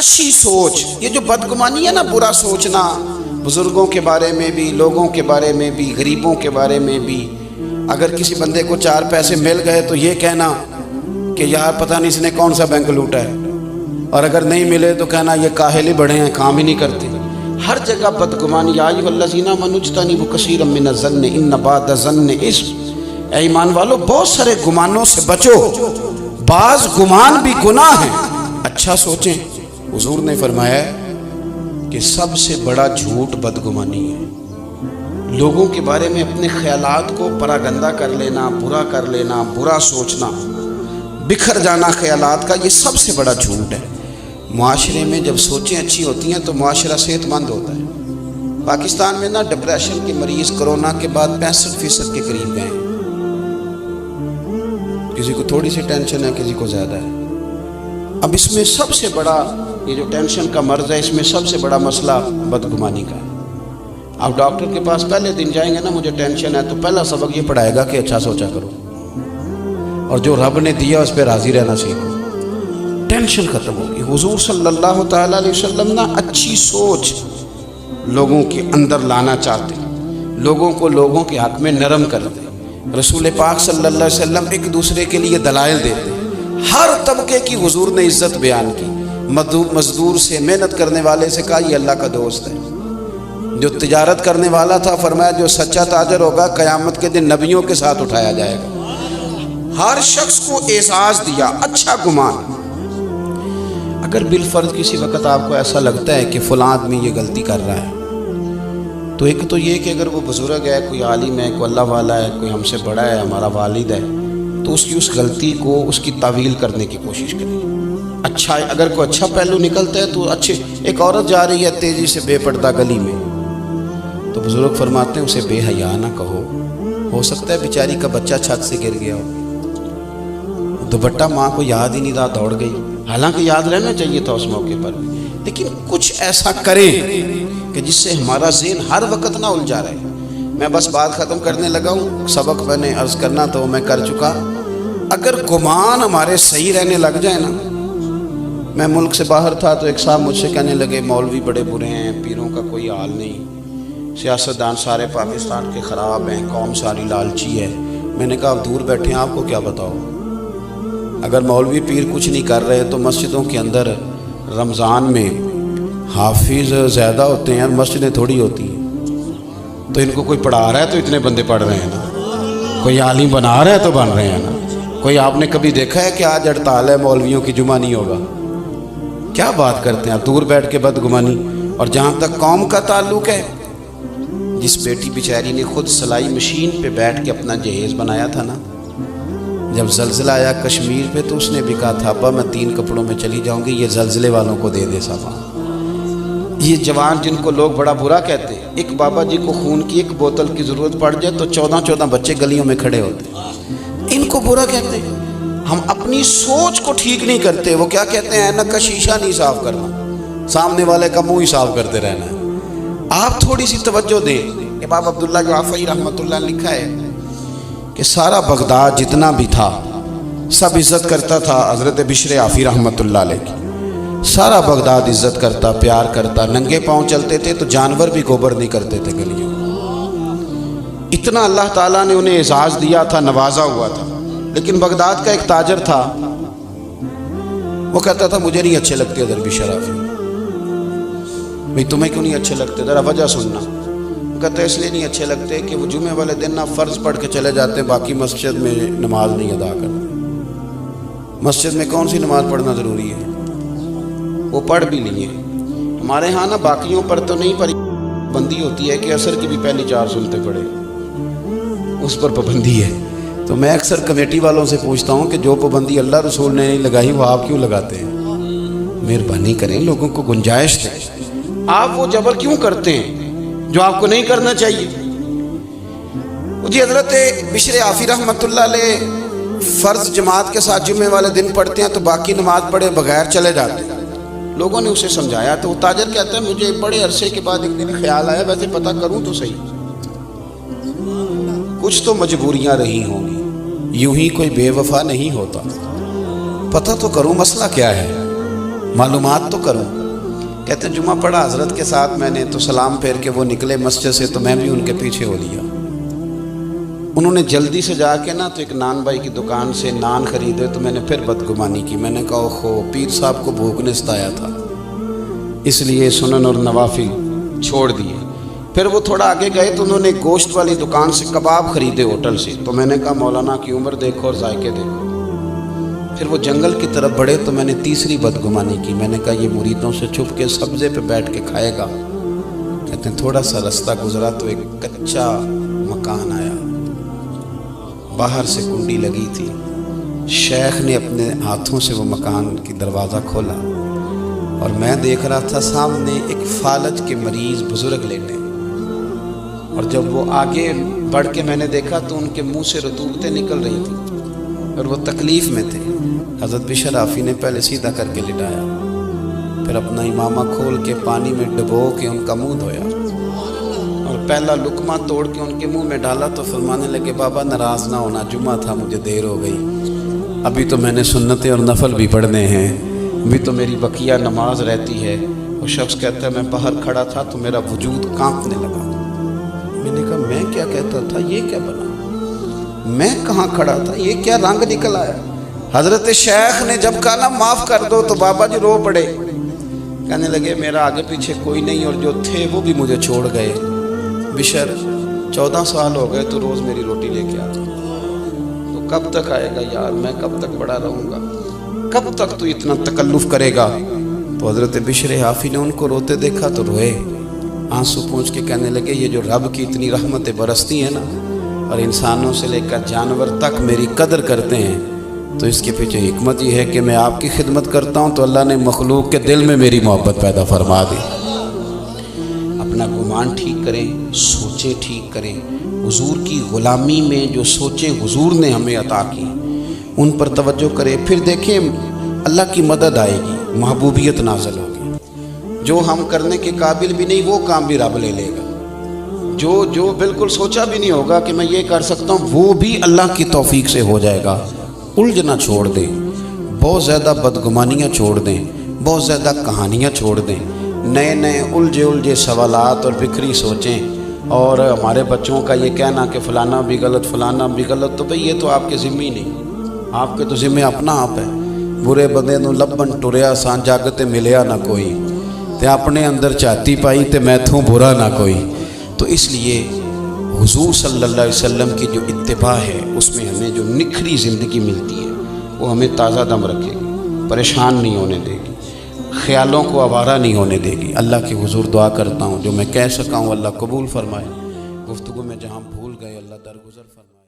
اچھی سوچ، یہ جو بدگمانی ہے نا، برا سوچنا بزرگوں کے بارے میں بھی، لوگوں کے بارے میں بھی، غریبوں کے بارے میں بھی. اگر کسی بندے کو 4 پیسے مل گئے تو یہ کہنا کہ یار پتہ نہیں اس نے کون سا بینک لوٹا ہے، اور اگر نہیں ملے تو کہنا یہ کاہل ہی بڑے ہیں، کام ہی نہیں کرتے. ہر جگہ بدگمانی. یا ایھا الذین آمنوا اجتنبوا کثیرا من الظن ان بعض الظن اثم. اے ایمان والو، بہت سارے گمانوں سے بچو، بعض گمان بھی گناہ ہیں. اچھا سوچیں. حضور نے فرمایا کہ سب سے بڑا جھوٹ بدگمانی ہے. لوگوں کے بارے میں اپنے خیالات کو پراگندہ کر لینا، برا کر لینا، برا سوچنا، بکھر جانا خیالات کا، یہ سب سے بڑا جھوٹ ہے. معاشرے میں جب سوچیں اچھی ہوتی ہیں تو معاشرہ صحت مند ہوتا ہے. پاکستان میں نا ڈپریشن کے مریض کرونا کے بعد 65% کے قریب گئے ہیں. کسی کو تھوڑی سی ٹینشن ہے، کسی کو زیادہ ہے. اب اس میں سب سے بڑا یہ جو ٹینشن کا مرض ہے، اس میں سب سے بڑا مسئلہ بدگمانی کا ہے. آپ ڈاکٹر کے پاس پہلے دن جائیں گے نا، مجھے ٹینشن ہے، تو پہلا سبق یہ پڑھائے گا کہ اچھا سوچا کرو، اور جو رب نے دیا اس پہ راضی رہنا سیکھو. ٹینشن ختم ہوگی. حضور صلی اللہ تعالیٰ علیہ وسلم نا اچھی سوچ لوگوں کے اندر لانا چاہتے، لوگوں کو لوگوں کے حق میں نرم کر دے. رسول پاک صلی اللہ علیہ وسلم ایک دوسرے کے لیے دلائل دیتے. ہر طبقے کی حضور نے عزت بیان کی. مزدور سے، محنت کرنے والے سے کہا یہ اللہ کا دوست ہے. جو تجارت کرنے والا تھا فرمایا جو سچا تاجر ہوگا قیامت کے دن نبیوں کے ساتھ اٹھایا جائے گا. ہر شخص کو اعزاز دیا، اچھا گمان. اگر بالفرض کسی وقت آپ کو ایسا لگتا ہے کہ فلاں آدمی یہ غلطی کر رہا ہے، تو ایک تو یہ کہ اگر وہ بزرگ ہے، کوئی عالم ہے، کوئی اللہ والا ہے، کوئی ہم سے بڑا ہے، ہمارا والد ہے، تو اس کی اس غلطی کو، اس کی تعویل کرنے کی کوشش کریں. اچھا، اگر کوئی اچھا پہلو نکلتا ہے تو اچھے. ایک عورت جا رہی ہے تیزی سے بے پردہ گلی میں، تو بزرگ فرماتے ہیں اسے بے حیا نہ کہو. ہو سکتا ہے بیچاری کا بچہ چھت سے گر گیا ہو، دوپٹہ ماں کو یاد ہی نہیں رہا، دوڑ گئی. حالانکہ یاد رہنا چاہیے تھا اس موقع پر، لیکن کچھ ایسا کریں کہ جس سے ہمارا ذہن ہر وقت نہ الجھا رہے. میں بس بات ختم کرنے لگا ہوں. سبق میں نے عرض کرنا تو میں کر چکا. اگر گمان ہمارے صحیح رہنے لگ جائے نا. میں ملک سے باہر تھا تو ایک صاحب مجھ سے کہنے لگے مولوی بڑے برے ہیں، پیروں کا کوئی حال نہیں، سیاستدان سارے پاکستان کے خراب ہیں، قوم ساری لالچی ہے. میں نے کہا آپ دور بیٹھے ہیں، آپ کو کیا بتاؤ. اگر مولوی پیر کچھ نہیں کر رہے تو مسجدوں کے اندر رمضان میں حافظ زیادہ ہوتے ہیں اور مسجدیں تھوڑی ہوتی ہیں. تو ان کو کوئی پڑھا رہا ہے تو اتنے بندے پڑھ رہے ہیں نا، کوئی عالم بنا رہا ہے تو بن رہے ہیں نا. کوئی آپ نے کبھی دیکھا ہے کہ آج ہڑتال ہے مولویوں کی، جمعہ نہیں ہوگا؟ کیا بات کرتے ہیں آپ. دور بیٹھ کے بدگمانی. اور جہاں تک قوم کا تعلق ہے، جس بیٹی بیچاری نے خود سلائی مشین پہ بیٹھ کے اپنا جہیز بنایا تھا نا، جب زلزلہ آیا کشمیر پہ تو اس نے بھی کہا تھا ابا میں 3 کپڑوں میں چلی جاؤں گی، یہ زلزلے والوں کو دے دے سامان. یہ جوان جن کو لوگ بڑا برا کہتے ہیں، ایک بابا جی کو خون کی 1 بوتل کی ضرورت پڑ جائے تو 14 بچے گلیوں میں کھڑے ہوتے ہیں. ان کو برا کہتے ہیں. ہم اپنی سوچ کو ٹھیک نہیں کرتے. وہ کیا کہتے ہیں، اینا کا شیشہ نہیں صاف کرنا، سامنے والے کا منہ ہی صاف کرتے رہنا ہے. آپ تھوڑی سی توجہ دیں. امام عبداللہ جعفری رحمۃ اللہ نے لکھا ہے کہ سارا بغداد جتنا بھی تھا سب عزت کرتا تھا حضرت بشر عافی رحمۃ اللہ علیہ کی. سارا بغداد عزت کرتا، پیار کرتا. ننگے پاؤں چلتے تھے تو جانور بھی گوبر نہیں کرتے تھے گلیوں. اتنا اللہ تعالیٰ نے انہیں اعزاز دیا تھا، نوازا ہوا تھا. لیکن بغداد کا ایک تاجر تھا، وہ کہتا تھا مجھے نہیں اچھے لگتے حضرت بشر عافی. بھئی تمہیں کیوں نہیں اچھے لگتے، ذرا وجہ سننا. کہتے اس لیے نہیں اچھے لگتے کہ وہ جمعے والے دن نہ فرض پڑھ کے چلے جاتے، باقی مسجد میں نماز نہیں ادا کرتے. مسجد میں کون سی نماز پڑھنا ضروری ہے؟ وہ پڑھ بھی لیے. ہمارے ہاں نا باقیوں پر تو نہیں پڑھی، پابندی ہوتی ہے کہ عصر کی بھی پہلی 4 سنتیں پڑھے، اس پر پابندی ہے. تو میں اکثر کمیٹی والوں سے پوچھتا ہوں کہ جو پابندی اللہ رسول نے نہیں لگائی وہ آپ کیوں لگاتے ہیں؟ مہربانی کریں، لوگوں کو گنجائش دیں. آپ وہ جبر کیوں کرتے ہیں جو آپ کو نہیں کرنا چاہیے؟ جی حضرت بشر عافی رحمۃ اللہ علیہ فرض جماعت کے ساتھ جمعے والے دن پڑھتے ہیں تو باقی نماز پڑھے بغیر چلے جاتے ہیں. لوگوں نے اسے سمجھایا تو وہ تاجر کہتا ہے مجھے بڑے عرصے کے بعد ایک دن خیال آیا ویسے پتہ کروں تو صحیح، کچھ تو مجبوریاں رہی ہوں گی، یوں ہی کوئی بے وفا نہیں ہوتا. پتہ تو کروں مسئلہ کیا ہے. معلومات تو کروں۔ کہتے ہیں جمعہ پڑھا حضرت کے ساتھ میں نے، تو سلام پھیر کے وہ نکلے مسجد سے، تو میں بھی ان کے پیچھے ہو لیا۔ انہوں نے جلدی سے جا کے نا تو ایک نان بھائی کی دکان سے نان خریدے، تو میں نے پھر بدگمانی کی، میں نے کہا اوہو پیر صاحب کو بھوک نے ستایا تھا، اس لیے سنن اور نوافل چھوڑ دیے۔ پھر وہ تھوڑا آگے گئے تو انہوں نے گوشت والی دکان سے کباب خریدے ہوٹل سے، تو میں نے کہا مولانا کی عمر دیکھو اور ذائقے دیکھو۔ پھر وہ جنگل کی طرف بڑھے تو میں نے تیسری بدگمانی کی، میں نے کہا یہ مریدوں سے چھپ کے سبزے پہ بیٹھ کے کھائے گا۔ کہتے ہیں تھوڑا سا رستہ گزرا تو ایک کچا مکان آیا، باہر سے کنڈی لگی تھی، شیخ نے اپنے ہاتھوں سے وہ مکان کی دروازہ کھولا اور میں دیکھ رہا تھا سامنے ایک فالج کے مریض بزرگ لیٹے، اور جب وہ آگے بڑھ کے میں نے دیکھا تو ان کے منہ سے رطوبتیں نکل رہی تھیں اور وہ تکلیف میں تھے۔ حضرت بشر آفی نے پہلے سیدھا کر کے لٹایا، پھر اپنا امامہ کھول کے پانی میں ڈبو کے ان کا منہ دھویا اور پہلا لقمہ توڑ کے ان کے منہ میں ڈالا تو فرمانے لگے بابا ناراض نہ ہونا، جمعہ تھا مجھے دیر ہو گئی، ابھی تو میں نے سنتیں اور نفل بھی پڑھنے ہیں، ابھی تو میری بقیہ نماز رہتی ہے۔ وہ شخص کہتا ہے میں باہر کھڑا تھا تو میرا وجود کانپنے لگا، میں نے کہا میں کیا کہتا تھا، یہ کیا بنا، میں کہاں کھڑا تھا، یہ کیا رنگ نکل آیا۔ حضرت شیخ نے جب کہا نا معاف کر دو تو بابا جی رو پڑے، کہنے لگے میرا آگے پیچھے کوئی نہیں اور جو تھے وہ بھی مجھے چھوڑ گئے۔ بشر 14 سال ہو گئے تو روز میری روٹی لے کے آتا، تو کب تک آئے گا یار، میں کب تک بڑا رہوں گا، کب تک تو اتنا تکلف کرے گا۔ تو حضرت بشر حافی نے ان کو روتے دیکھا تو روئے، آنسو پونچھ کے کہنے لگے یہ جو رب کی اتنی رحمتیں برستی ہیں نا اور انسانوں سے لے کر جانور تک میری قدر کرتے ہیں، تو اس کے پیچھے حکمت یہ ہے کہ میں آپ کی خدمت کرتا ہوں تو اللہ نے مخلوق کے دل میں میری محبت پیدا فرما دی۔ اپنا گمان ٹھیک کریں، سوچیں ٹھیک کریں، حضور کی غلامی میں جو سوچیں حضور نے ہمیں عطا کی ان پر توجہ کریں، پھر دیکھیں اللہ کی مدد آئے گی، محبوبیت نازل ہوگی۔ جو ہم کرنے کے قابل بھی نہیں وہ کام بھی رب لے لے گا، جو بالکل سوچا بھی نہیں ہوگا کہ میں یہ کر سکتا ہوں وہ بھی اللہ کی توفیق سے ہو جائے گا۔ الجھنا چھوڑ دیں، بہت زیادہ بدگمانیاں چھوڑ دیں، بہت زیادہ کہانیاں چھوڑ دیں، نئے نئے الجھے سوالات اور بکھری سوچیں، اور ہمارے بچوں کا یہ کہنا کہ فلانا بھی غلط فلانا بھی غلط، تو بھئی یہ تو آپ کے ذمہ ہی نہیں، آپ کے تو ذمہ اپنا آپ ہے۔ برے بندے نو لبن ٹریا سان جاگتے ملیا نہ کوئی، تے اپنے اندر چاہتی پائی تے میں تھوں برا نہ کوئی۔ تو اس لیے حضور صلی اللہ علیہ وسلم کی جو اتباع ہے اس میں ہمیں جو نکھری زندگی ملتی ہے وہ ہمیں تازہ دم رکھے گی، پریشان نہیں ہونے دے گی، خیالوں کو آوارہ نہیں ہونے دے گی۔ اللہ کے حضور دعا کرتا ہوں جو میں کہہ سکا ہوں اللہ قبول فرمائے، گفتگو میں جہاں بھول گئے اللہ درگزر فرمائے۔